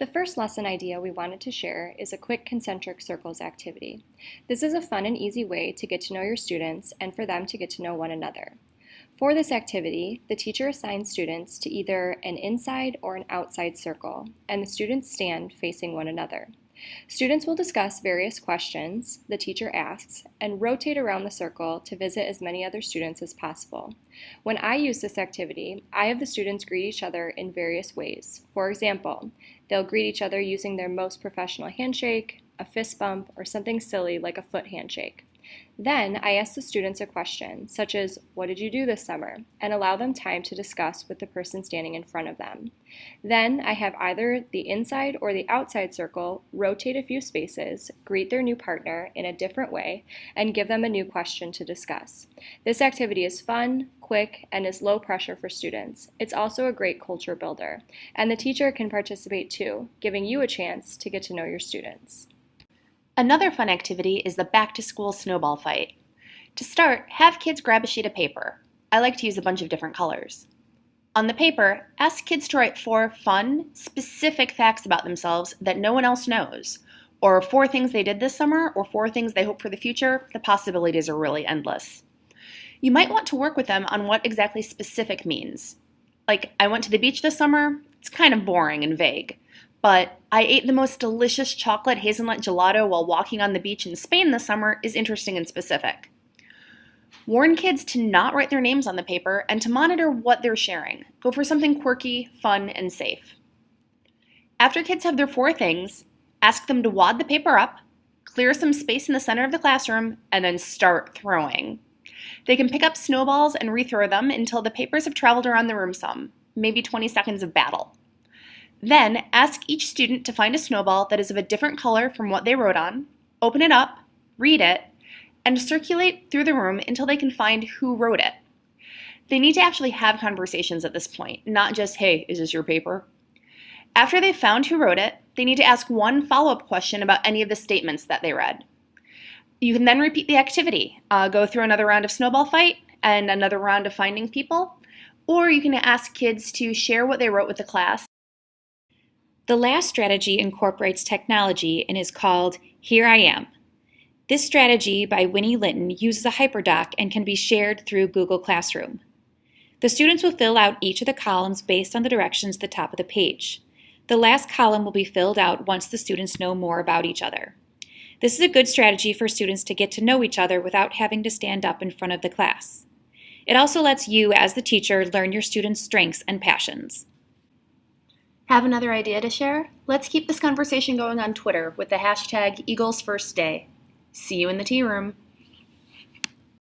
The first lesson idea we wanted to share is a quick concentric circles activity. This is a fun and easy way to get to know your students and for them to get to know one another. For this activity, the teacher assigns students to either an inside or an outside circle, and the students stand facing one another. Students will discuss various questions the teacher asks and rotate around the circle to visit as many other students as possible. When I use this activity, I have the students greet each other in various ways. For example, they'll greet each other using their most professional handshake, a fist bump, or something silly like a foot handshake. Then I ask the students a question, such as, "What did you do this summer?" and allow them time to discuss with the person standing in front of them. Then I have either the inside or the outside circle rotate a few spaces, greet their new partner in a different way, and give them a new question to discuss. This activity is fun, quick, and is low pressure for students. It's also a great culture builder, and the teacher can participate too, giving you a chance to get to know your students. Another fun activity is the back-to-school snowball fight. To start, have kids grab a sheet of paper. I like to use a bunch of different colors. On the paper, ask kids to write 4 fun, specific facts about themselves that no one else knows, or 4 things they did this summer, or 4 things they hope for the future. The possibilities are really endless. You might want to work with them on what exactly specific means. Like, I went to the beach this summer. It's kind of boring and vague. But I ate the most delicious chocolate hazelnut gelato while walking on the beach in Spain this summer is interesting and specific. Warn kids to not write their names on the paper and to monitor what they're sharing. Go for something quirky, fun, and safe. After kids have their 4 things, ask them to wad the paper up, clear some space in the center of the classroom, and then start throwing. They can pick up snowballs and rethrow them until the papers have traveled around the room some, maybe 20 seconds of battle. Then, ask each student to find a snowball that is of a different color from what they wrote on, open it up, read it, and circulate through the room until they can find who wrote it. They need to actually have conversations at this point, not just, "Hey, is this your paper?" After they've found who wrote it, they need to ask one follow-up question about any of the statements that they read. You can then repeat the activity, go through another round of snowball fight and another round of finding people, or you can ask kids to share what they wrote with the class. The last strategy incorporates technology and is called Here I Am. This strategy by Winnie Linton uses a hyperdoc and can be shared through Google Classroom. The students will fill out each of the columns based on the directions at the top of the page. The last column will be filled out once the students know more about each other. This is a good strategy for students to get to know each other without having to stand up in front of the class. It also lets you, as the teacher, learn your students' strengths and passions. Have another idea to share? Let's keep this conversation going on Twitter with the hashtag EaglesFirstDay. See you in the tea room.